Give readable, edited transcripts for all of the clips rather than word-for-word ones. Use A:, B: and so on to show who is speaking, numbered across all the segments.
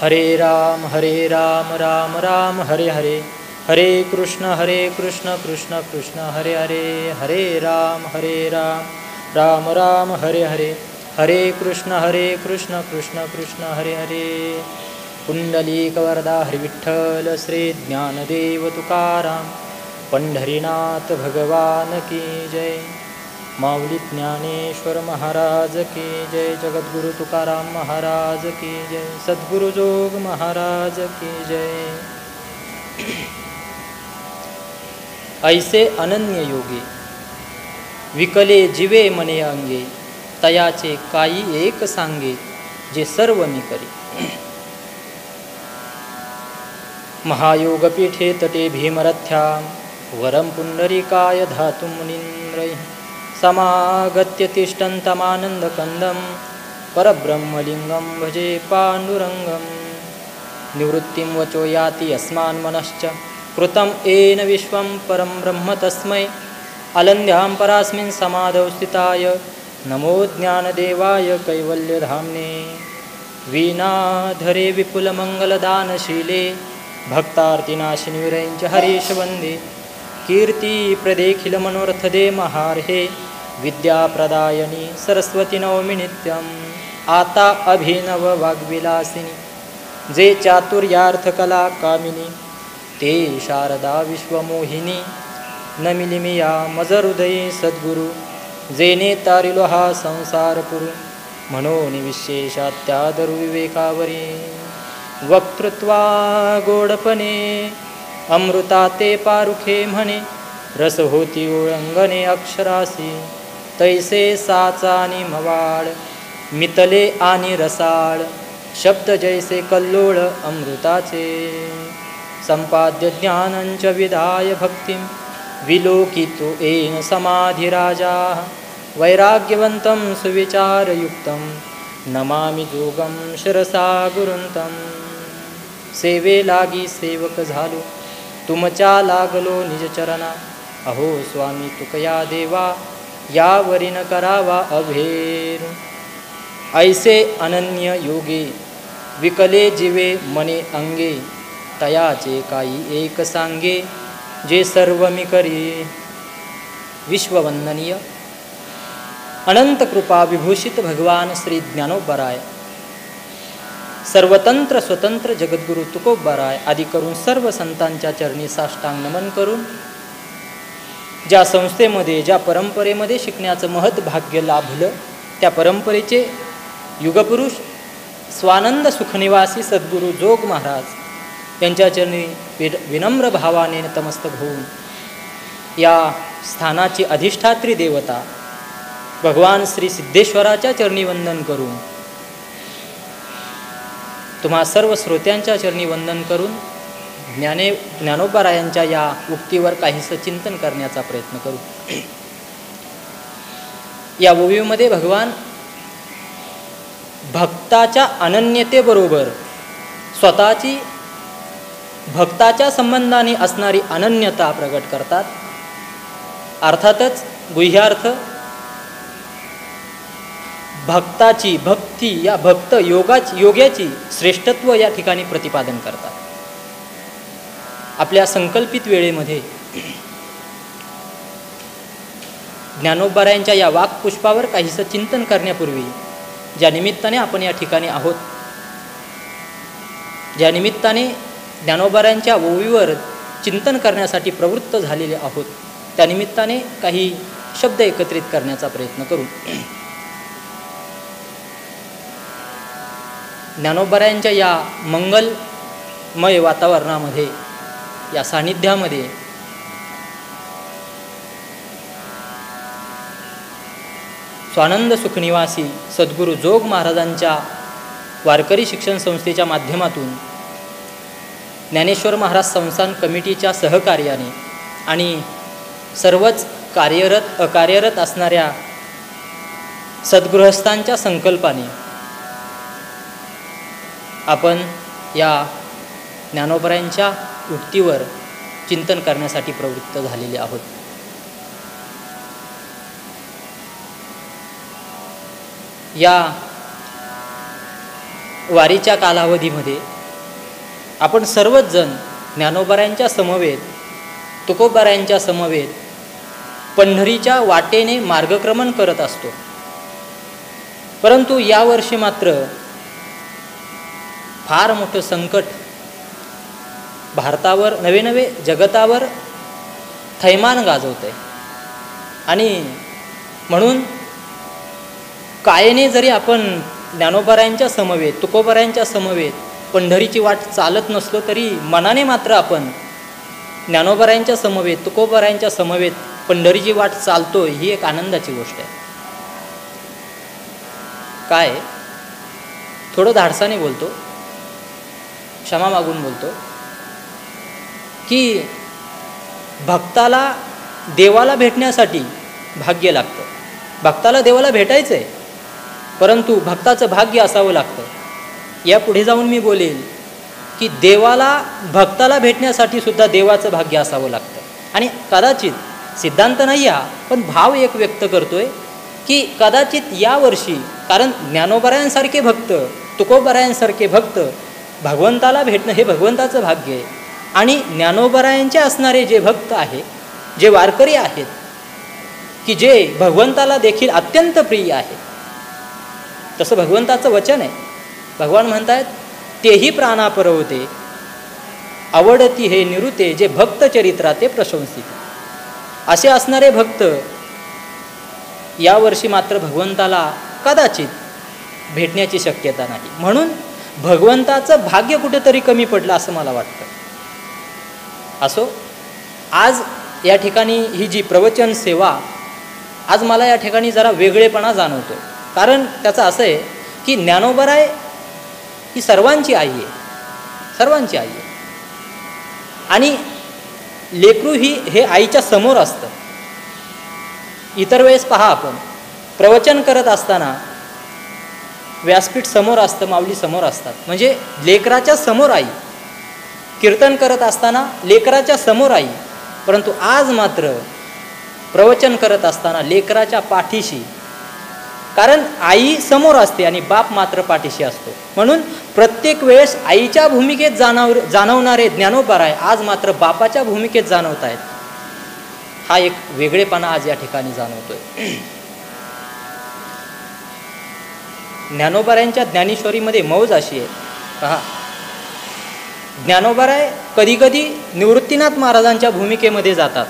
A: हरे राम राम राम हरे हरे, हरे कृष्ण कृष्ण कृष्ण हरे हरे, हरे राम राम राम हरे हरे, हरे कृष्ण कृष्ण कृष्ण हरे हरे. पुंडलीक वरदा हरी विठ्ठल श्री ज्ञानदेव तुकाराम, पंढरीनाथ भगवान की जय. माऊली ज्ञानेश्वर महाराज की जय. जगद्गुरु तुकाराम महाराज की जय. सद्गुरु जोग महाराज की जय. ऐसे अनन्य योगी विकले जीवे मने अंगे, तयाचे काही एक सांगे जे सर्व मी करी. महायोगपीठे तटे भीमरथ्यां वरं पुंडरीकाय धातुं मुनीन्द्रैः समागत्य तिष्ठन्तमानन्दकन्दं परब्रह्मलिङ्गं भजे पाण्डुरङ्गं. निवृत्तिं वचो याति अस्मान् मनश्च कृतं येन विश्वं परं ब्रह्म तस्मै. अलन्ध्यां परास्मिन् समाधौ स्थिताय नमो ज्ञानदेवाय कैवल्यधाम्ने. वीणाधरे विपुलमङ्गलदानशीले भक्तार्तिनाशिनि विरञ्च हरीश वन्दे. कीर्तिप्रदेखिल मनोरथदे महार्हे, विद्याप्रदायिनी सरस्वती नवमी नित्यं. आता अभिनव वाग्विलासिनी जे चातुर्यार्थ कला कामिनी, ते शारदा विश्वमोहिनी. नमिलिमिया मज हृदयी सद्गुरु, जेने तारिलो हा संसार पुरु. म्हणून विशेषात्यादरु विवेकावरी, वक्तृत्वा गोडपणे अमृता ते पारुखे म्हणे. रस होती ओळंगणे अक्षरासी, तैसे साचानी मवाळ. मितले आणि रसाळ शब्द जैसे कल्लोळ अमृताचे. संपाद्य ज्ञानंच विधाय भक्तिं, विलोकितो येन समाधिराजा. वैराग्यवन्तं सुविचारयुक्तं, नमामि जोगं शिरसा गुरुंतं. सेवे लागी सेवक झालो, तुमच्या लागलो निज चरणा. अहो स्वामी तुकया देवा, यावरी न करावा अभेर. ऐसे अनन्य योगे विकले जीवे मने अंगे, तयाचे काही एक सांगे जे सर्व मी करी. विश्ववंदनीय अनंत कृपा विभूषित भगवान श्री ज्ञानोबराय, सर्वतंत्र स्वतंत्र जगद्गुरु तुकोबराय आदी करून सर्व संतांच्या चरणी साष्टांग नमन करून, ज्या संस्थेमध्ये ज्या परंपरेमध्ये शिकण्याचं महत् भाग्य लाभलं, त्या परंपरेचे युगपुरुष स्वानंद सुखनिवासी सद्गुरु जोग महाराज यांच्या चरणी विनम्र भावाने नतमस्तक होऊन, या स्थानाची अधिष्ठात्री देवता भगवान श्री सिद्धेश्वराच्या चरणी वंदन करून, तुम्हा सर्व श्रोत्यांच्या चरणी वंदन करून ज्ञानोबरायांच्या या उक्तीवर काहीसं चिंतन करण्याचा प्रयत्न करू. या ओवीमध्ये भगवान भक्ताच्या अनन्यतेबरोबर स्वतःची भक्ताच्या संबंधाने असणारी अनन्यता प्रगट करतात. अर्थातच गुह्यार्थ भक्ताची भक्ती या भक्त योग्याची श्रेष्ठत्व या ठिकाणी प्रतिपादन करतात. आपल्या संकल्पित वेळेमध्ये ज्ञानोबरायांच्या या वाक्पुष्पावर काहीसं चिंतन करण्यापूर्वी, ज्या निमित्ताने आपण या ठिकाणी आहोत, ज्या निमित्ताने ज्ञानोबरायांच्या ओवीवर चिंतन करण्यासाठी प्रवृत्त झालेले आहोत, त्या निमित्ताने काही शब्द एकत्रित करण्याचा प्रयत्न करू. ज्ञानोबरायांच्या या मंगलमय वातावरणामध्ये, या सानिध्यामध्ये स्वानंद सुखनिवासी सद्गुरु जोग महाराजांच्या वारकरी शिक्षण संस्थेच्या माध्यमातून ज्ञानेश्वर महाराज संस्थान कमिटीच्या सहकार्याने आणि सर्वच कार्यरत अकार्यरत असणाऱ्या सद्गृहस्थांच्या संकल्पाने आपण या ज्ञानोबरायांच्या उक्तीवर चिंतन करण्यासाठी प्रवृत्त झालेले आहोत. या वारीच्या कालावधीमध्ये आपण सर्वच जण ज्ञानोबारायांच्या समवेत, तुकोबारायांच्या समवेत पंढरीच्या वाटेने मार्गक्रमण करत असतो. परंतु यावर्षी मात्र फार मोठं संकट भारतावर, नवे जगतावर थैमान गाजवत आहे. आणि म्हणून कायेने जरी आपण ज्ञानोबारायांच्या समवेत, तुकोबारायांच्या समवेत पंढरीची वाट चालत नसलो तरी मनाने मात्र आपण ज्ञानोबारायांच्या समवेत, तुकोबारायांच्या समवेत पंढरीची वाट चालतो, ही एक आनंदाची गोष्ट आहे. काय थोडं धाडसाने बोलतो, क्षमा मागून बोलतो की भक्ताला देवाला भेटण्यासाठी भाग्य लागतं. भक्ताला देवाला भेटायचं आहे, परंतु भक्ताचं भाग्य असावं लागतं. या पुढे जाऊन मी बोलेल की देवाला, भक्ताला भेटण्यासाठी सुद्धा देवाचं भाग्य असावं लागतं. आणि कदाचित सिद्धांत नाही हा, पण भाव एक व्यक्त करतोय की कदाचित यावर्षी, कारण ज्ञानोबारायांसारखे भक्त, तुकोबारायांसारखे भक्त भगवंताला भेटणं हे भगवंताचं भाग्य आहे. आणि ज्ञानोबारायांचे असणारे जे भक्त आहेत, जे वारकरी आहेत की जे भगवंताला देखील अत्यंत प्रिय आहे, तसं भगवंताचं वचन आहे. भगवान म्हणतात, तेही प्राणा परवते आवडती हे निरुते, जे भक्त चरित्रा ते प्रशंसित. असे असणारे भक्त यावर्षी मात्र भगवंताला कदाचित भेटण्याची शक्यता नाही. म्हणून भगवंताचं भाग्य कुठेतरी कमी पडलं असं मला वाटतं. असो, आज या ठिकाणी ही जी प्रवचन सेवा, आज मला या ठिकाणी जरा वेगळेपणा जाणवतो. कारण त्याचं असं आहे की ज्ञानोबाराय ही सर्वांची आई आहे, सर्वांची आई आहे. आणि लेकरू हे आईच्या समोर असतं. इतर वेळेस पहा, आपण प्रवचन करत असताना व्यासपीठ समोर असतं, माऊली समोर असतात, म्हणजे लेकराच्या समोर आई. कीर्तन करत असताना लेकराच्या समोर आई. परंतु आज मात्र प्रवचन करत असताना लेकराच्या पाठीशी, कारण आई समोर असते आणि बाप मात्र पाठीशी असतो. म्हणून प्रत्येक वेळेस आईच्या भूमिकेत जाणवणारे ज्ञानोबाराय आज मात्र बापाच्या भूमिकेत जाणवत आहेत. हा एक वेगळेपणा आज या ठिकाणी जाणवतोय. ज्ञानोबारायांच्या ज्ञानेश्वरीमध्ये मौज अशी आहे पहा. ज्ञानोबाराय कधी कधी निवृत्तीनाथ महाराजांच्या भूमिकेमध्ये जातात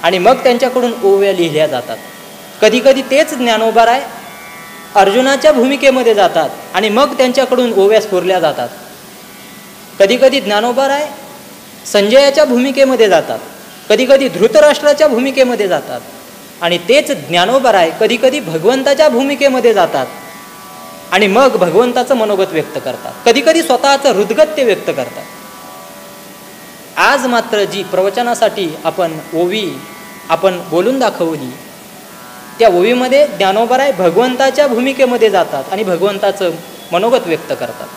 A: आणि मग त्यांच्याकडून ओव्या लिहिल्या जातात. कधी कधी तेच ज्ञानोबाराय अर्जुनाच्या भूमिकेमध्ये जातात आणि मग त्यांच्याकडून ओव्या स्फुरल्या जातात. कधी कधी ज्ञानोबाराय संजयाच्या भूमिकेमध्ये जातात, कधी कधी धृतराष्ट्राच्या भूमिकेमध्ये जातात आणि तेच ज्ञानोबाराय कधी कधी भगवंताच्या भूमिकेमध्ये जातात आणि मग भगवंताचं मनोगत व्यक्त करतात, कधी कधी स्वतःचं हृदगत्य व्यक्त करतात. आज मात्र जी प्रवचनासाठी आपण ओवी बोलून दाखवली, त्या ओवीमध्ये ज्ञानोबाराय भगवंताच्या भूमिकेमध्ये जातात आणि भगवंताचं मनोगत व्यक्त करतात.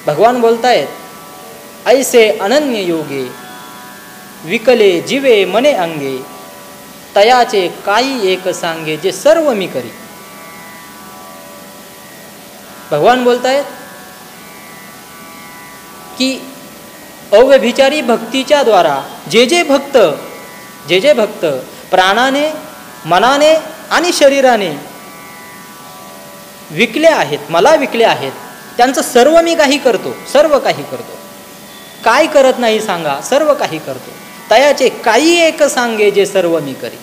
A: भगवान बोलतायत, ऐसे अनन्य योगे विकले जीवे मने अंगे, तयाचे काही एक सांगे, जे सर्व मी करी. भगवान बोलतायत की अव्यभिचारी भक्तीच्या द्वारा जे जे भक्त प्राणाने, मनाने आणि शरीराने विकले आहेत, मला विकले आहेत, त्यांचं सर्व मी काही करतो, सर्व काही करतो. काय करत नाही सांगा, सर्व काही करतो. तयाचे काही एक सांगे, जे सर्व मी करी.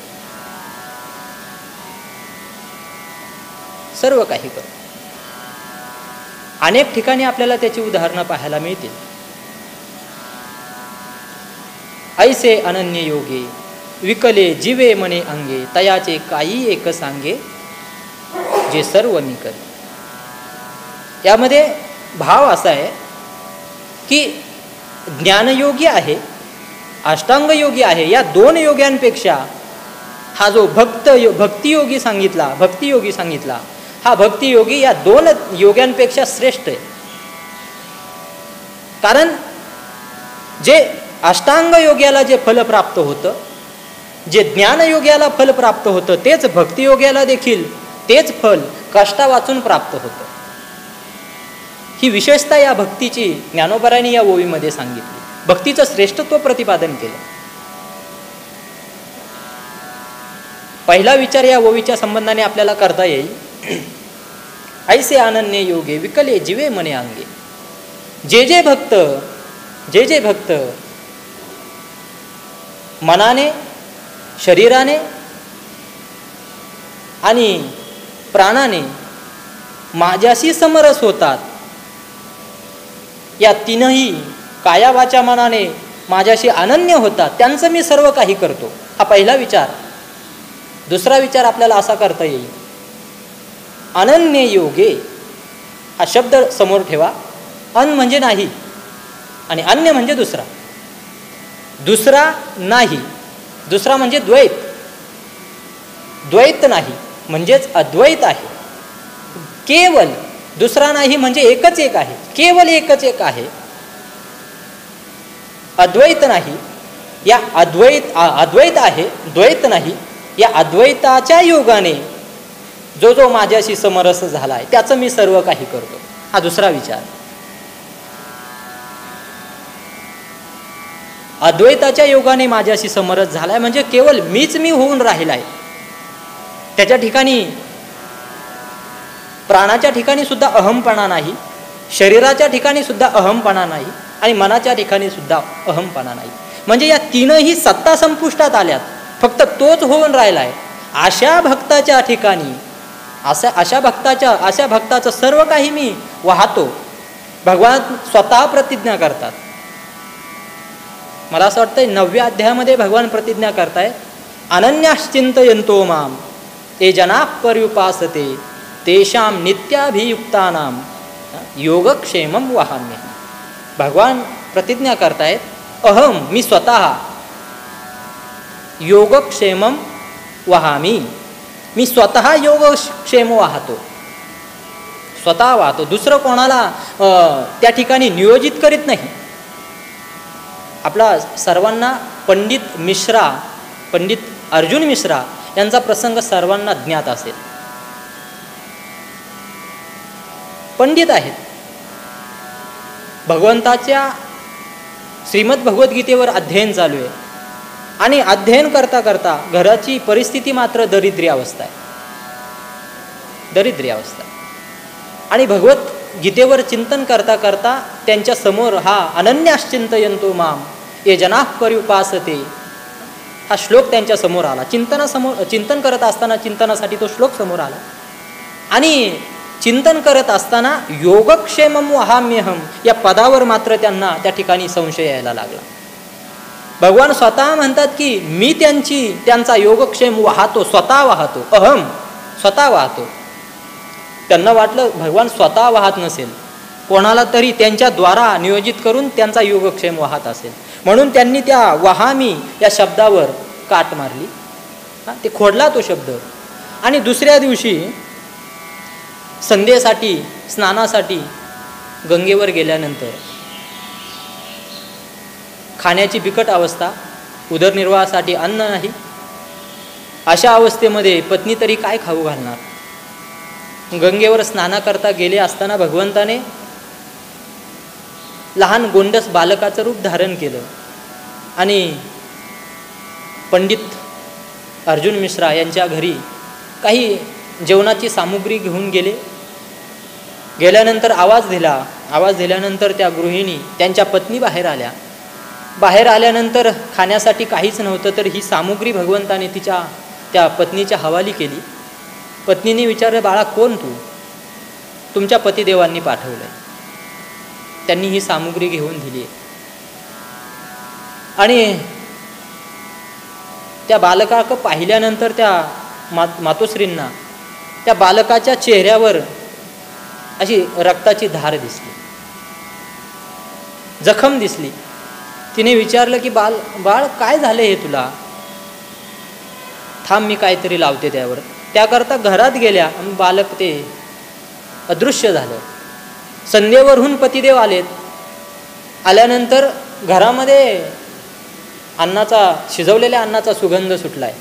A: सर्व काही करतो. अनेक ठिकाणी आपल्याला त्याची उदाहरणं पाहायला मिळतील. ऐसे अनन्य योगे विकले जीवे मने अंगे, तयाचे काही एक सांगे, जे सर्व मी करी. यामध्ये भाव असा आहे की ज्ञानयोगी आहे, अष्टांगयोगी आहे, या दोन योग्यांपेक्षा हा जो भक्तियोगी सांगितला, हा भक्तियोगी या दोन योग्यांपेक्षा श्रेष्ठ आहे. कारण जे अष्टांग योग्याला जे फल प्राप्त होतं, जे ज्ञानयोग्याला फल प्राप्त होतं, तेच भक्तियोग्याला देखील तेच फल कष्टा वाचून प्राप्त होतं. ही विशेषता या भक्तीची ज्ञानोबारायांनी या ओवीमध्ये सांगितली. भक्तीचं श्रेष्ठत्व प्रतिपादन केलं. पहिला विचार या ओवीच्या संबंधाने आपल्याला करता येईल. ऐसे अनन्य योगे विकले जीवे मने अंगे. जे जे भक्त मनाने, शरीराने आणि प्राणाने माझ्याशी समरस होतात, या तीनही काया वाचा मनाने माझ्याशी अनन्य होतात, त्यांचं मी सर्व काही करतो. हा पहिला विचार. दुसरा विचार आपल्याला असा करता येईल. अनन्य योगे हा शब्द समोर ठेवा. अन म्हणजे नाही आणि अन्य म्हणजे दुसरा. दुसरा नाही, दुसरा म्हणजे द्वैत. द्वैत नाही म्हणजेच अद्वैत आहे. केवल दुसरा नाही म्हणजे एकच एक आहे. केवल एकच एक आहे. अद्वैत नाही, या अद्वैत आहे, द्वैत नाही. या अद्वैताच्या योगाने जो माझ्याशी समरस झालाय त्याचं मी सर्व काही करतो. हा दुसरा विचार. अद्वैताच्या योगाने माझ्याशी समरस झालाय म्हणजे केवळ मीच मी होऊन राहिलाय. त्याच्या ठिकाणी प्राणाच्या ठिकाणी सुद्धा अहमपणा नाही, शरीराच्या ठिकाणी सुद्धा अहमपणा नाही आणि मनाच्या ठिकाणी सुद्धा अहमपणा नाही. म्हणजे या तीनही सत्ता संपुष्टात आल्यात, फक्त तोच होऊन राहिलाय. अशा भक्ताच्या ठिकाणी अशा भक्ताचं सर्व काही मी वाहतो. भगवान स्वतः प्रतिज्ञा करतात. मला असं वाटतं 9व्या अध्यायामध्ये भगवान प्रतिज्ञा करतायत, अनन्याश्चिंतयन्तो माम ये जनाः पर्युपासते तेषां नित्याभियुक्तानां योगक्षेमं वहाम्यहम्. भगवान प्रतिज्ञा करतायत, अहम मी स्वतः योगक्षेमं वहामी. मी स्वतः योगक्षेम वाहतो, स्वतः वाहतो. दुसरं कोणाला त्या ठिकाणी नियोजित करीत नाही. आपला सर्वांना पंडित अर्जुन मिश्रा यांचा प्रसंग सर्वांना ज्ञात असेल. पंडित आहेत. भगवंताच्या श्रीमद भगवद्गीतेवर अध्ययन चालू आहे आणि अध्ययन करता करता घराची परिस्थिती मात्र दरिद्री अवस्था आहे. आणि भगवद्गीतेवर चिंतन करता करता त्यांच्या समोर हा अनन्याश्चिंतयन्तो माम ये जनाः पर्युपासते हा श्लोक त्यांच्या समोर आला. चिंतन करत असताना चिंतनासाठी तो श्लोक समोर आला आणि चिंतन करत असताना योगक्षेमं वहाम्यहम या पदावर मात्र त्यांना त्या ठिकाणी संशय यायला लागला. भगवान स्वतः म्हणतात की मी त्यांचा योगक्षेम वाहतो, स्वतः वाहतो. अहम स्वतः वाहतो. त्यांना वाटलं भगवान स्वतः वाहत नसेल, कोणाला तरी त्यांच्या द्वारा नियोजित करून त्यांचा योगक्षेम वाहत असेल, म्हणून त्यांनी त्या वहामी या शब्दावर काट मारली. ते खोडला तो शब्द. आणि दुसऱ्या दिवशी संध्येसाठी स्नानासाठी गंगेवर गेल्यानंतर खाण्याची बिकट अवस्था, उदरनिर्वाहासाठी अन्न नाही. अशा अवस्थेमध्ये पत्नी तरी काय खाऊ घालणार. गंगेवर स्नानाकरता गेले असताना भगवंताने लहान गोंडस बालकाचं रूप धारण केलं आणि पंडित अर्जुन मिश्रा यांच्या घरी काही जेवणाची सामुग्री घेऊन गेल्यानंतर आवाज दिल्यानंतर त्या गृहिणी त्यांच्या पत्नी बाहेर आल्यानंतर खाण्यासाठी काहीच नव्हतं, तर ही सामुग्री भगवंताने त्या पत्नीच्या हवाली केली. पत्नीने विचारलं, बाळा कोण तू? तुमच्या पतिदेवांनी पाठवलंय. त्यांनी ही सामुग्री घेऊन दिली आणि त्या बालकाकडे पाहिल्यानंतर त्या मातोश्रींना त्या बालकाच्या चेहऱ्यावर अशी रक्ताची धार दिसली, जखम दिसली. तिने विचारलं की बाळ काय झाले हे तुला? थांब मी काहीतरी लावते त्यावर. त्याकरता घरात गेल्या आणि बालक ते अदृश्य झालं. संध्येवरून पतिदेव आल्यानंतर घरामध्ये शिजवलेल्या अन्नाचा सुगंध सुटलाय.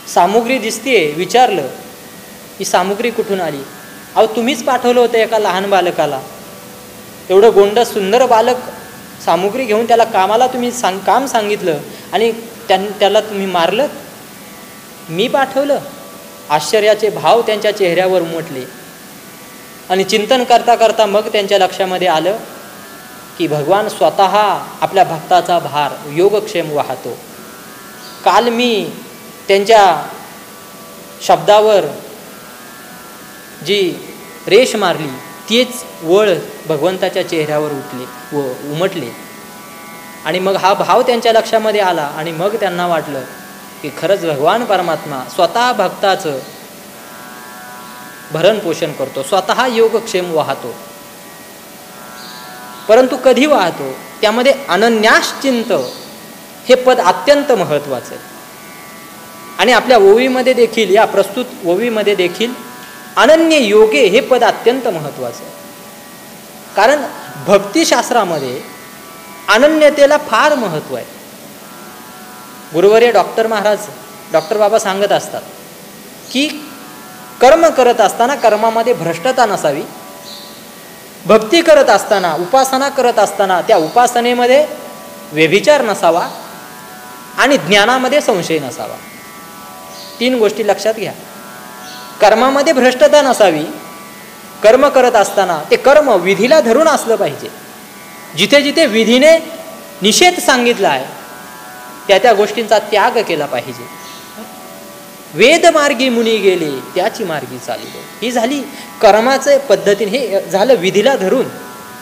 A: सामुग्री दिसतीये. विचारलं ही सामुग्री कुठून आली? अहो तुम्हीच पाठवलं होतं एका लहान बालकाला, एवढं गोंडस सुंदर बालक, सामुग्री घेऊन त्याला कामाला तुम्ही काम सांगितलं आणि त्याला तुम्ही मारलं. मी पाठवलं. आश्चर्याचे भाव त्यांच्या चेहऱ्यावर उमटले आणि चिंतन करता करता मग त्यांच्या लक्षामध्ये आलं की भगवान स्वतः आपल्या भक्ताचा भार योगक्षेम वाहतो. काल मी त्यांच्या शब्दावर जी रेष मारली तीच वळ भगवंताच्या चेहऱ्यावर उमटले आणि मग हा भाव त्यांच्या लक्षामध्ये आला आणि मग त्यांना वाटलं की खरंच भगवान परमात्मा स्वतः भक्ताचं भरण पोषण करतो, स्वतः योगक्षेम वाहतो. परंतु कधी वाहतो? त्यामध्ये अनन्याश्चिंत हे पद अत्यंत महत्त्वाचं आहे. आणि आपल्या ओवीमध्ये देखील, या प्रस्तुत ओवीमध्ये देखील अनन्य योगे हे पद अत्यंत महत्त्वाचं आहे. कारण भक्तिशास्त्रामध्ये अनन्यतेला फार महत्त्व आहे. गुरुवर्य डॉक्टर बाबा सांगत असतात की कर्म करत असताना कर्मामध्ये भ्रष्टता नसावी, भक्ती करत असताना, उपासना करत असताना त्या उपासनेमध्ये व्यभिचार नसावा आणि ज्ञानामध्ये संशय नसावा. 3 गोष्टी लक्षात घ्या. कर्मामध्ये भ्रष्टता नसावी, कर्म करत असताना ते कर्म विधीला धरून असलं पाहिजे. जिथे जिथे विधीने निषेध सांगितला आहे त्या गोष्टींचा त्याग केला पाहिजे. वेद मार्गी मुनी गेले त्याची मार्गी चालिले. ही झाली कर्माचे पद्धतीने, हे झालं विधीला धरून.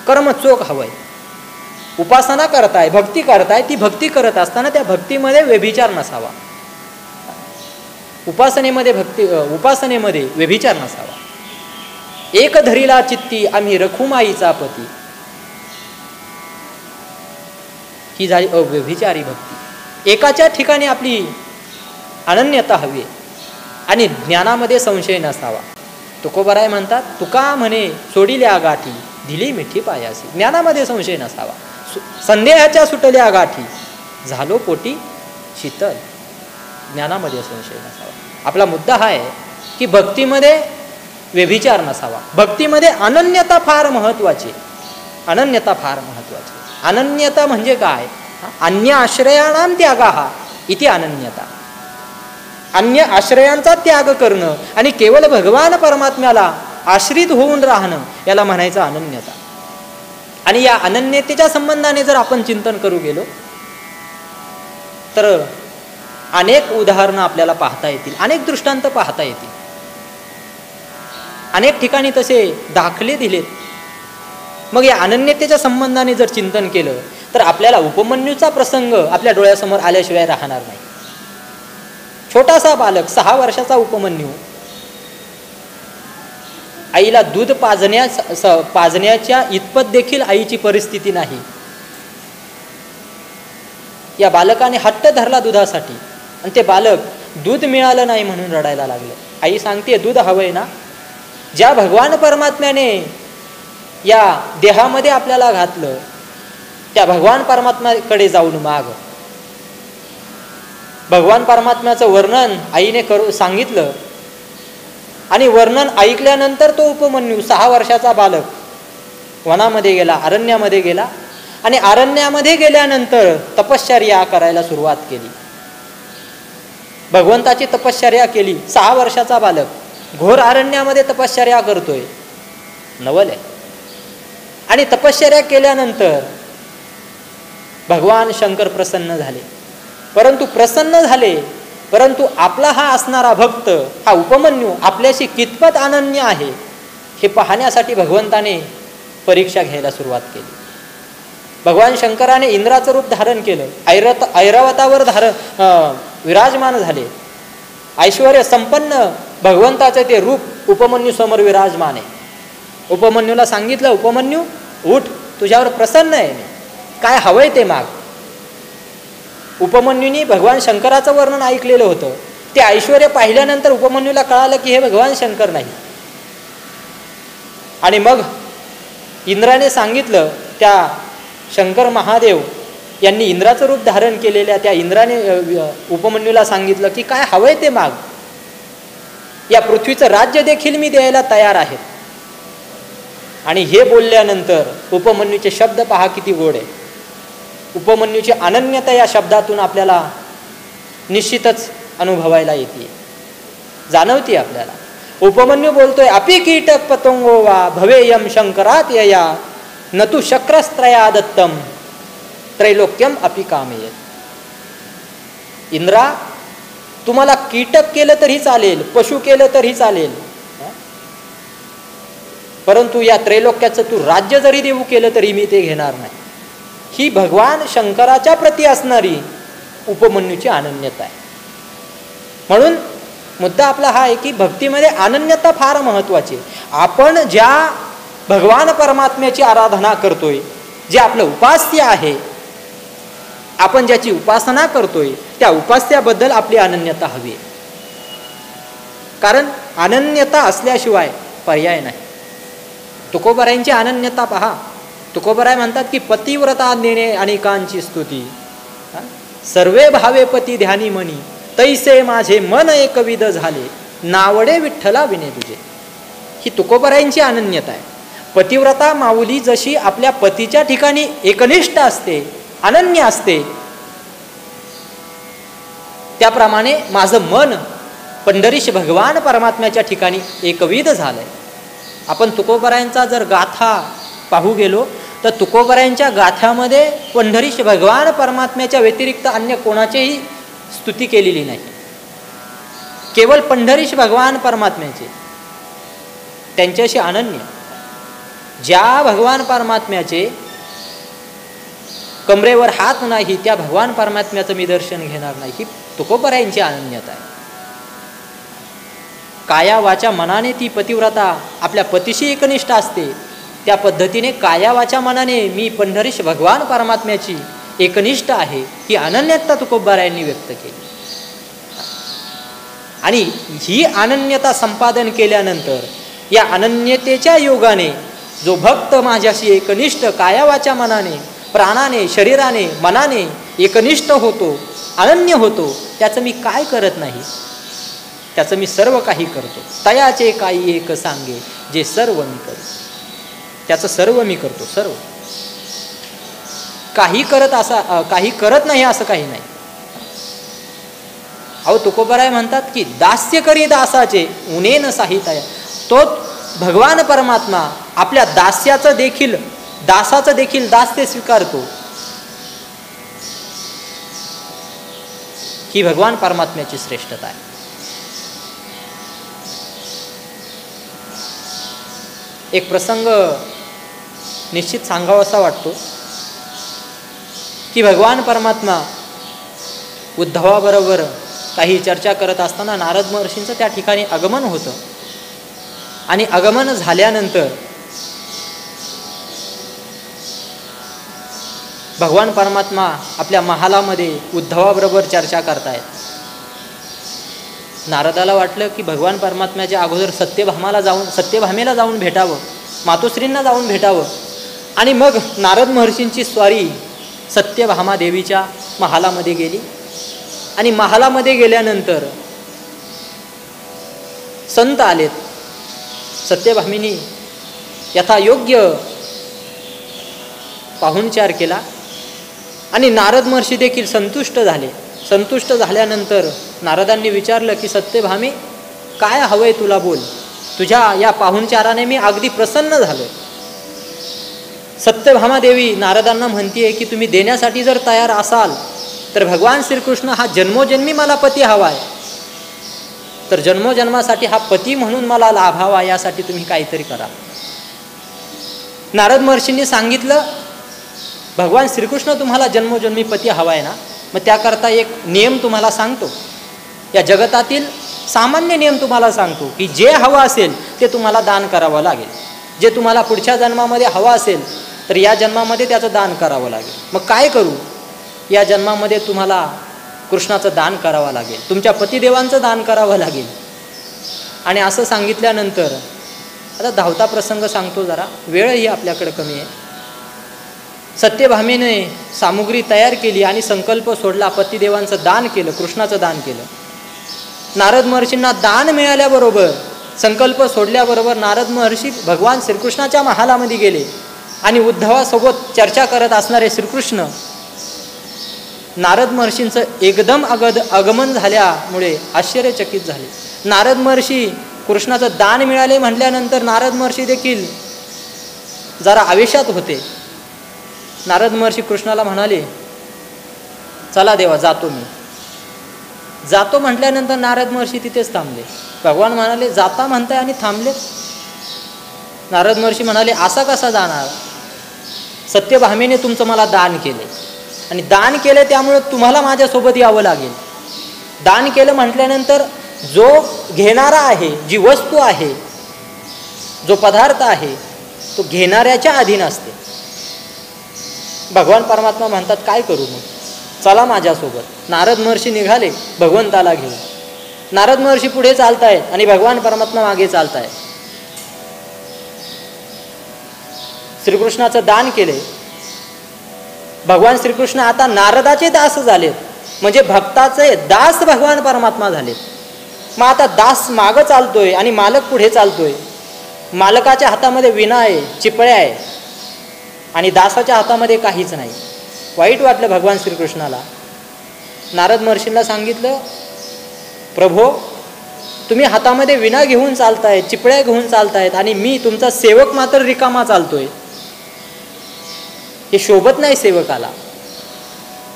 A: कर्म चोख हवंय. उपासना करताय, भक्ती करताय, ती भक्ती करत असताना त्या भक्तीमध्ये व्यभिचार नसावा, उपासनेमध्ये व्यभिचार नसावा. एक धरीला चित्ती आम्ही रखुमाईचा पती, ही झाली अव्यभिचारी भक्ती. एकाच्या ठिकाणी आपली अनन्यता हवी आणि ज्ञानामध्ये संशय नसावा. तुकोबाराय म्हणतात, तुका म्हणे सोडिल्या गाठी दिली मिठी पायासी. ज्ञानामध्ये संशय नसावा. संदेहाच्या सुटल्या गाठी झालो पोटी शीतल. ज्ञानामध्ये संशय नसावा. आपला मुद्दा हा आहे की भक्तीमध्ये व्यभिचार नसावा. भक्तीमध्ये अनन्यता फार महत्त्वाची. अनन्यता फार महत्त्वाची. अनन्यता म्हणजे काय? अन्य आश्रयाणाम त्यागाहा इति अनन्यता. अन्य आश्रयांचा त्याग करणं आणि केवळ भगवान परमात्म्याला आश्रित होऊन राहणं याला म्हणायचं अनन्यता. आणि या अनन्यतेच्या संबंधाने जर आपण चिंतन करू गेलो तर अनेक उदाहरणं आपल्याला पाहता येतील, अनेक दृष्टांत पाहता येतील, अनेक ठिकाणी तसे दाखले दिलेत. मग या अनन्यतेच्या संबंधाने जर चिंतन केलं तर आपल्याला उपमन्यूचा प्रसंग आपल्या डोळ्यासमोर आल्याशिवाय राहणार नाही. छोटासा बालक 6 वर्षाचा उपमन्यू आईला दूध पाजण्याच्या इतपत देखील आईची परिस्थिती नाही. या बालकाने हट्ट धरला दुधासाठी आणि ते बालक दूध मिळालं नाही म्हणून रडायला लागलं. आई सांगते दूध हवंय ना. ज्या भगवान परमात्म्याने या देहामध्ये आपल्याला घातलं त्या भगवान परमात्म्याकडे जाऊन माग. भगवान परमात्म्याचं वर्णन आईने सांगितलं आणि वर्णन ऐकल्यानंतर तो उपमन्यू 6 वर्षाचा बालक वनामध्ये गेला, अरण्यामध्ये गेला आणि अरण्यामध्ये गेल्यानंतर तपश्चर्या करायला सुरुवात केली. भगवंताची तपश्चर्या केली. 6 वर्षाचा बालक घोर अरण्यामध्ये तपश्चर्या करतोय. नवल आहे. आणि तपश्चर्या केल्यानंतर भगवान शंकर प्रसन्न झाले. परंतु आपला हा असणारा भक्त, हा उपमन्यू आपल्याशी कितपत अनन्य आहे हे पाहण्यासाठी भगवंताने परीक्षा घ्यायला सुरुवात केली. भगवान शंकराने इंद्राचं रूप धारण केलं. ऐरावतावर विराजमान झाले. ऐश्वर्य संपन्न भगवंताचे ते रूप उपमन्यू समोर विराजमान आहे. उपमन्यूला सांगितलं, उपमन्यू उठ, तुझ्यावर प्रसन्न आहे मी, काय हवंय ते माग. उपमन्यूनी भगवान शंकराचं वर्णन ऐकलेलं होतं. ते ऐश्वर्य पाहिल्यानंतर उपमन्यूला कळालं की हे भगवान शंकर नाही. आणि मग इंद्राने सांगितलं, त्या शंकर महादेव यांनी इंद्राचं रूप धारण केलेल्या त्या इंद्राने उपमन्यूला सांगितलं की काय हवंय ते माग. या पृथ्वीचं राज्य देखील मी द्यायला तयार आहे. आणि हे बोलल्यानंतर उपमन्यूचे शब्द पहा किती गोड आहे. उपमन्यूची अनन्यता या शब्दातून आपल्याला निश्चितच अनुभवायला येते, जाणवते आपल्याला. उपमन्यू बोलतोय, अपि कीटक पतंगो वा भवेयम शंकरात यया न तु शक्रस्त्रया दत्तम त्रैलोक्यम अपि कामेयत. इंद्रा, तुम्हाला कीटक केलं तरी चालेल, पशु केलं तरी चालेल, परंतु या त्रैलोक्याचं तू राज्य जरी देऊ केलं तरी मी ते घेणार नाही. ही भगवान शंकराच्या प्रती असणारी उपमन्यूची अनन्यता आहे. म्हणून मुद्दा आपला हा आहे की भक्तीमध्ये अनन्यता फार महत्वाची. आपण ज्या भगवान परमात्म्याची आराधना करतोय, जे आपलं उपास्य आहे, आपण ज्याची उपासना करतोय त्या उपास्याबद्दल आपली अनन्यता हवी. कारण अनन्यता असल्याशिवाय पर्याय नाही. तुकोबरायांची अनन्यता पहा. तुकोबराय म्हणतात की पतिव्रता नेणे अनेकांची स्तुती, सर्वे भावे पती ध्यानी मनी, तैसे माझे मन एकविध झाले, नावडे विठ्ठला विने तुझे. ही तुकोबरायांची अनन्यता आहे. पतिव्रता माऊली जशी आपल्या पतीच्या ठिकाणी एकनिष्ठ असते, अनन्य असते, त्याप्रमाणे माझं मन पंढरीश भगवान परमात्म्याच्या ठिकाणी एकविध झालंय. आपण तुकोबरायांचा जर गाथा पाहू गेलो तर तुकोबरायांच्या गाथ्यामध्ये पंढरीश भगवान परमात्म्याच्या व्यतिरिक्त अन्य कोणाचीही स्तुती केलेली नाही. केवळ पंढरीश भगवान परमात्म्याचे, त्यांच्याशी अनन्य. ज्या भगवान परमात्म्याचे कमरेवर हात नाही त्या भगवान परमात्म्याचं मी दर्शन घेणार नाही, ही तुकोबरायांची अनन्यता आहे. काया वाचा मनाने ती पतिव्रता आपल्या पतीशी एकनिष्ठ असते, त्या पद्धतीने काया वाचा मनाने मी पंढरीश भगवान परमात्म्याची एकनिष्ठ आहे, ही अनन्यता तुकोबरायांनी व्यक्त केली. आणि ही अनन्यता संपादन केल्यानंतर या अनन्यतेच्या योगाने जो भक्त माझ्याशी एकनिष्ठ काया वाचा मनाने, प्राणाने, शरीराने, मनाने एकनिष्ठ होतो, अनन्य होतो, त्याचं मी काय करत नाही, त्याचं मी सर्व काही करतो. तयाचे काही एक सांगे, जे सर्व मी करतो. त्याचं सर्व मी करतो, सर्व. काही करत नाही असं काही नाही. अहो तुकोबराय म्हणतात की दास्य करी दासाचे उनेन साहित्य. तो भगवान परमात्मा आपल्या दासाचं देखील दास्य स्वीकारतो. ही भगवान परमात्म्याची श्रेष्ठता आहे. एक प्रसंग निश्चित सांगावासा वाटतो की भगवान परमात्मा उद्धवाबरोबर काही चर्चा करत असताना नारद महर्षींचं त्या ठिकाणी आगमन होतं. आणि आगमन झाल्यानंतर भगवान परमात्मा आपल्या महालामध्ये उद्धवाबरोबर चर्चा करतायत. नारदाला वाटलं की भगवान परमात्म्याच्या अगोदर सत्यभामेला जाऊन भेटावं, मातोश्रींना जाऊन भेटावं. आणि मग नारद महर्षींची स्वारी सत्यभामा देवीच्या महालामध्ये गेली. आणि महालामध्ये गेल्यानंतर संत आलेत. सत्यभामिनी यथायोग्य पाहुणचार केला आणि नारद महर्षी देखील संतुष्ट झाले. संतुष्ट झाल्यानंतर नारदांनी विचारलं की सत्यभामे, काय हवंय तुला, बोल. तुझ्या या पाहुणचाराने मी अगदी प्रसन्न झालोय. सत्यभामा देवी नारदांना म्हणतीये की तुम्ही देण्यासाठी जर तयार असाल तर भगवान श्रीकृष्ण हा जन्मोजन्मी मला पती हवाय, तर जन्मोजन्मासाठी हा पती म्हणून मला लाभावा, यासाठी तुम्ही काहीतरी करा. नारद महर्षींनी सांगितलं, भगवान श्रीकृष्ण तुम्हाला जन्मोजन्मी पती हवाय ना, मग त्याकरता एक नियम तुम्हाला सांगतो. या जगतातील सामान्य नियम तुम्हाला सांगतो की जे हवं असेल ते तुम्हाला दान करावं लागेल. जे तुम्हाला पुढच्या जन्मामध्ये हवं असेल तर या जन्मामध्ये त्याचं दान करावं लागेल. मग काय करू? या जन्मामध्ये तुम्हाला कृष्णाचं दान करावं लागेल, तुमच्या पतिदेवांचं दान करावं लागेल. आणि असं सांगितल्यानंतर आता धावता प्रसंग सांगतो, जरा वेळही आपल्याकडे कमी आहे. सत्यभामेने सामुग्री तयार केली आणि संकल्प सोडला, पतिदेवांचं दान केलं, कृष्णाचं दान केलं. नारद महर्षींना दान मिळाल्याबरोबर संकल्प सोडल्याबरोबर नारद महर्षी भगवान श्रीकृष्णाच्या महालामध्ये गेले आणि उद्धवासोबत चर्चा करत असणारे श्रीकृष्ण नारद महर्षींचं एकदम आगमन झाल्यामुळे आश्चर्यचकित झाले. नारद महर्षी कृष्णाचं दान मिळाले म्हटल्यानंतर नारद महर्षी देखील जरा आवेशात होते. नारद महर्षी कृष्णाला म्हणाले, चला देवा जातो मी. जातो म्हटल्यानंतर नारद महर्षी तिथेच थांबले. भगवान म्हणाले, जाता म्हणताय आणि थांबले? नारद महर्षी म्हणाले, असा कसा जाणार? सत्यभामेने तुमचं मला दान केले आणि दान केले त्यामुळे तुम्हाला माझ्यासोबत यावं लागेल. दान केलं म्हटल्यानंतर जो घेणारा आहे, जी वस्तू आहे, जो पदार्थ आहे तो घेणाऱ्याच्या अधीन असते. भगवान परमात्मा म्हणतात, काय करू मग? चला माझ्यासोबत. नारद महर्षी निघाले भगवंताला घेऊन. नारद महर्षी पुढे चालतायत आणि भगवान परमात्मा मागे चालतायत. श्रीकृष्णाचं दान केले. भगवान श्रीकृष्ण आता नारदाचे दास झालेत, म्हणजे भक्ताचे दास भगवान परमात्मा झालेत. मग आता दास मागं चालतोय आणि मालक पुढे चालतोय. मालकाच्या हातामध्ये विणा आहे, चिपळ्या आहे आणि दासाच्या हातामध्ये काहीच नाही. वाईट वाटलं भगवान श्रीकृष्णाला. नारद महर्षींना सांगितलं, प्रभो तुम्ही हातामध्ये विणा घेऊन चालतायत, चिपळ्या घेऊन चालतायत आणि मी तुमचा सेवक मात्र रिकामा चालतोय, हे शोभत नाही सेवकाला.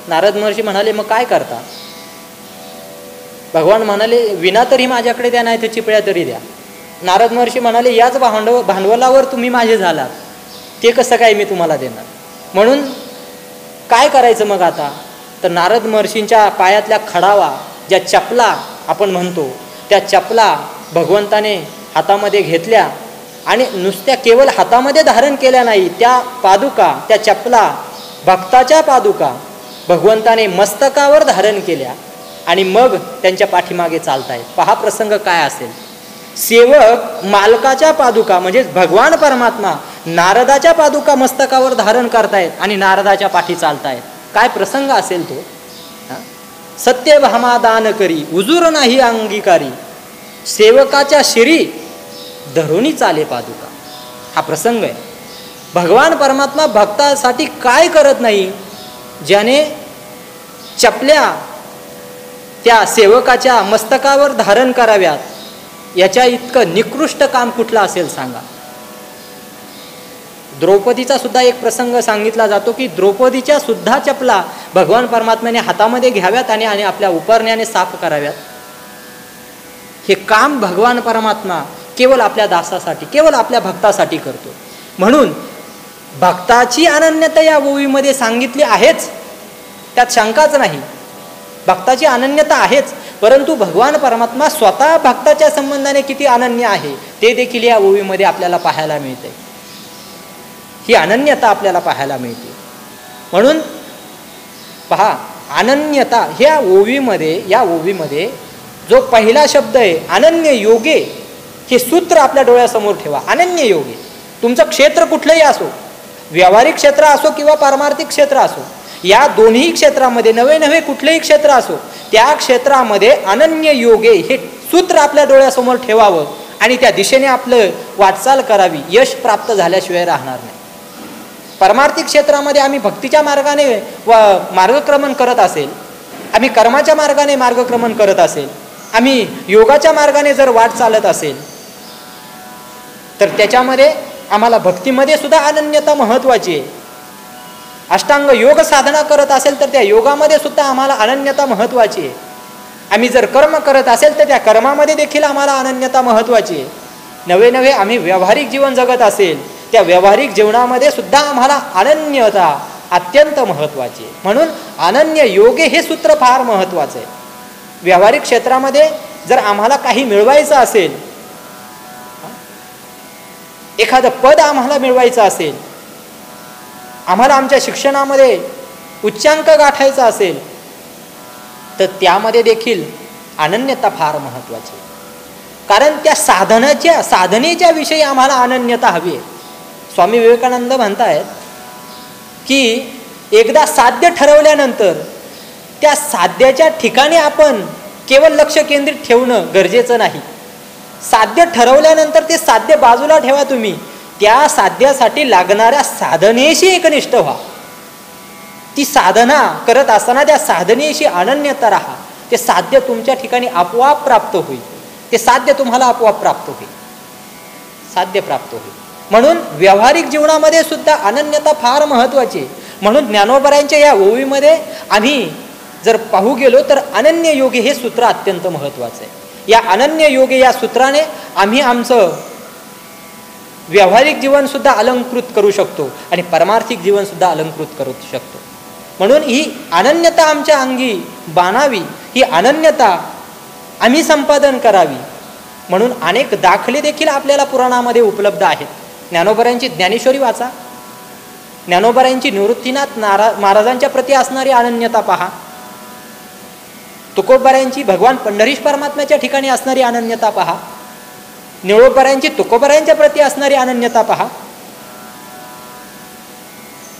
A: नारद महर्षी म्हणाले, मग काय करता? भगवान म्हणाले, विणा तरी माझ्याकडे द्या, नाही तर चिपळ्या तरी द्या. नारद महर्षी म्हणाले, याच भांडवलावर तुम्ही माझे झालात, ते कसं काय मी तुम्हाला देणार? म्हणून काय करायचं मग आता? तर नारद महर्षींच्या पायातल्या खडावा, ज्या चपला आपण म्हणतो, त्या चपला भगवंताने हातामध्ये घेतल्या आणि नुसत्या केवळ हातामध्ये धारण केल्या नाही, त्या पादुका, त्या चपला, भक्ताच्या पादुका भगवंताने मस्तकावर धारण केल्या आणि मग त्यांच्या पाठीमागे चालतायत. पहा प्रसंग काय असेल. सेवक मालकाच्या पादुका म्हणजे भगवान परमात्मा नारदाच्या पादुका मस्तकावर धारण करतायत आणि नारदाच्या पाठी चालतायत. काय प्रसंग असेल तो. सत्यभामा दान करी उजूर नाही अंगीकारी, सेवकाच्या शिरी धरुणी चाले पादुका. हा प्रसंग आहे. भगवान परमात्मा भक्तासाठी काय करत नाही, ज्याने चपल्या त्या सेवकाच्या मस्तकावर धारण कराव्यात, याच्या इतकं निकृष्ट काम कुठलं असेल सांगा. द्रौपदीचा सुद्धा एक प्रसंग सांगितला जातो की द्रौपदीच्या सुद्धा चपला भगवान परमात्म्याने हातामध्ये घ्याव्यात आणि आपल्या उपरण्याने साफ कराव्यात. हे काम भगवान परमात्मा केवळ आपल्या दासासाठी, केवळ आपल्या भक्तासाठी करतो. म्हणून भक्ताची अनन्यता या ओवीमध्ये सांगितली आहेच, त्यात शंकाच नाही. भक्ताची अनन्यता आहेच, परंतु भगवान परमात्मा स्वतः भक्ताच्या संबंधाने किती अनन्य आहे ते देखील या ओवीमध्ये आपल्याला पाहायला मिळते. ही अनन्यता आपल्याला पाहायला मिळते. म्हणून पहा, अनन्यता ह्या ओवीमध्ये, या ओवीमध्ये जो पहिला शब्द आहे अनन्य योगे, हे सूत्र आपल्या डोळ्यासमोर ठेवा. अनन्य योगे. तुमचं क्षेत्र कुठलंही असो, व्यावहारिक क्षेत्र असो किंवा पारमार्थिक क्षेत्र असो, या दोन्ही क्षेत्रामध्ये नवे नवे कुठलेही क्षेत्र असो, त्या क्षेत्रामध्ये अनन्य योगे हे सूत्र आपल्या डोळ्यासमोर ठेवावं आणि त्या दिशेने आपलं वाटचाल करावी. यश प्राप्त झाल्याशिवाय राहणार नाही. पारमार्थिक क्षेत्रामध्ये आम्ही भक्तीच्या मार्गाने मार्गक्रमण करत असेल, आम्ही कर्माच्या मार्गाने मार्गक्रमण करत असेल, आम्ही योगाच्या मार्गाने जर वाट चालत असेल, तर त्याच्यामध्ये आम्हाला भक्तीमध्ये सुद्धा अनन्यता महत्त्वाची आहे. अष्टांग योग साधना करत असेल तर त्या योगामध्ये सुद्धा आम्हाला अनन्यता महत्त्वाची आहे. आम्ही जर कर्म करत असेल तर त्या कर्मामध्ये देखील आम्हाला अनन्यता महत्त्वाची आहे. नवे नवे आम्ही व्यावहारिक जीवन जगत असेल, त्या व्यावहारिक जीवनामध्ये सुद्धा आम्हाला अनन्यता अत्यंत महत्त्वाची आहे. म्हणून अनन्य योगे हे सूत्र फार महत्त्वाचं आहे. व्यावहारिक क्षेत्रामध्ये जर आम्हाला काही मिळवायचं असेल, एखादं पद आम्हाला मिळवायचं असेल, आम्हाला आमच्या शिक्षणामध्ये उच्चांक गाठायचा असेल, तर त्यामध्ये देखील अनन्यता फार महत्त्वाची. कारण त्या साधनेच्या विषयी आम्हाला अनन्यता हवी आहे. स्वामी विवेकानंद म्हणतायत की एकदा साध्य ठरवल्यानंतर त्या साध्याच्या ठिकाणी आपण केवळ लक्ष केंद्रित ठेवणं गरजेचं नाही. साध्य ठरवल्यानंतर ते साध्य बाजूला ठेवा. तुम्ही त्या साध्यासाठी लागणाऱ्या साधनेशी एकनिष्ठ व्हा. ती साधना करत असताना त्या साधनेशी अनन्यता राहा. ते साध्य तुमच्या ठिकाणी आपोआप प्राप्त होईल. ते साध्य तुम्हाला आपोआप प्राप्त होईल. साध्य प्राप्त होईल. म्हणून व्यावहारिक जीवनामध्ये सुद्धा अनन्यता फार महत्त्वाची आहे. म्हणून ज्ञानोबरांच्या या ओवीमध्ये आम्ही जर पाहू गेलो तर अनन्य योगी हे सूत्र अत्यंत महत्त्वाचं आहे. या अनन्य योगी या सूत्राने आम्ही आमचं व्यावहारिक जीवन सुद्धा अलंकृत करू शकतो आणि परमार्थिक जीवन सुद्धा अलंकृत करू शकतो. म्हणून ही अनन्यता आमच्या अंगी बाणावी. ही अनन्यता आम्ही संपादन करावी. म्हणून अनेक दाखले देखील आपल्याला पुराणामध्ये उपलब्ध आहेत. ज्ञानोबरांची ज्ञानेश्वरी वाचा. ज्ञानोबरांची निवृत्तीनाथ महाराजांच्या प्रती असणारी अनन्यता पहा. तुकोबरायांची भगवान पंढरीश परमात्म्याच्या ठिकाणी असणारी अनन्यता पहा. निळोबरायांची तुकोबरायांच्या प्रती असणारी अनन्यता पहा.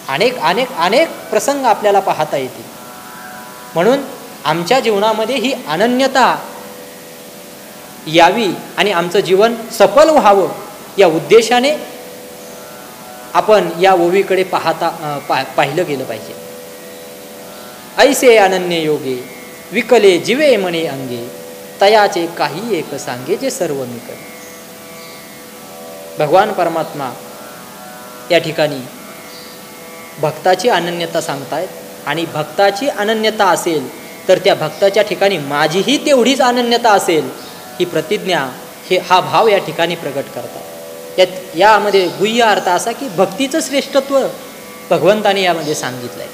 A: अनेक अनेक अनेक प्रसंग आपल्याला पाहता येतील. म्हणून आमच्या जीवनामध्ये ही अनन्यता यावी आणि आमचं जीवन सफल व्हावं या उद्देशाने आपण या ओवीकडे पाहिलं गेलं पाहिजे. ऐसे अनन्य योगे विकले जीवे मने अंगे तयाचे काही एक सांगे जे सर्व मी करे. भगवान परमात्मा या ठिकाणी भक्ताची अनन्यता सांगतायत आणि भक्ताची अनन्यता असेल तर त्या भक्ताच्या ठिकाणी माझीही तेवढीच अनन्यता असेल ही प्रतिज्ञा हा भाव या ठिकाणी प्रकट करतात. यामध्ये गुह्य अर्थ असा की भक्तीचं श्रेष्ठत्व भगवंताने यामध्ये सांगितलं आहे.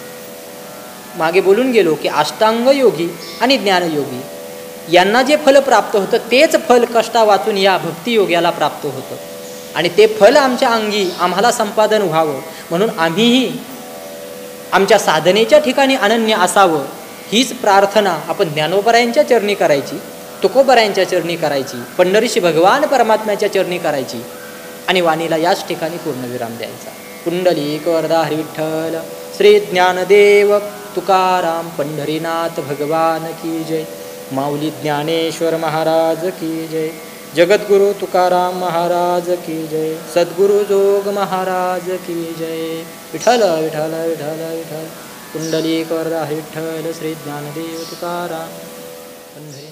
A: मागे बोलून गेलो की अष्टांग योगी आणि ज्ञानयोगी यांना जे फल प्राप्त होतं तेच फल कष्टा वाचून या भक्तियोग्याला प्राप्त होतं आणि ते फल आमच्या अंगी आम्हाला संपादन व्हावं म्हणून आम्हीही आमच्या साधनेच्या ठिकाणी अनन्य असावं हीच प्रार्थना आपण ज्ञानोबरायांच्या चरणी करायची, तुकोबरायांच्या चरणी करायची, पंढरीशी भगवान परमात्म्याच्या चरणी करायची आणि वाणीला याच ठिकाणी पूर्णविराम द्यायचा. पुंडलिक वरदा हरी विठ्ठल श्री ज्ञानदेव तुकाराम पंढरीनाथ भगवान की जय. माऊली ज्ञानेश्वर महाराज की जय. जगद्गुरु तुकाराम महाराज की जय. सद्गुरु जोग महाराज की जय. विठ्ठल विठ्ठल विठ्ठल विठ्ठल. पुंडलिक वरदा हरी विठ्ठल श्री ज्ञानदेव तुकाराम पंढरी.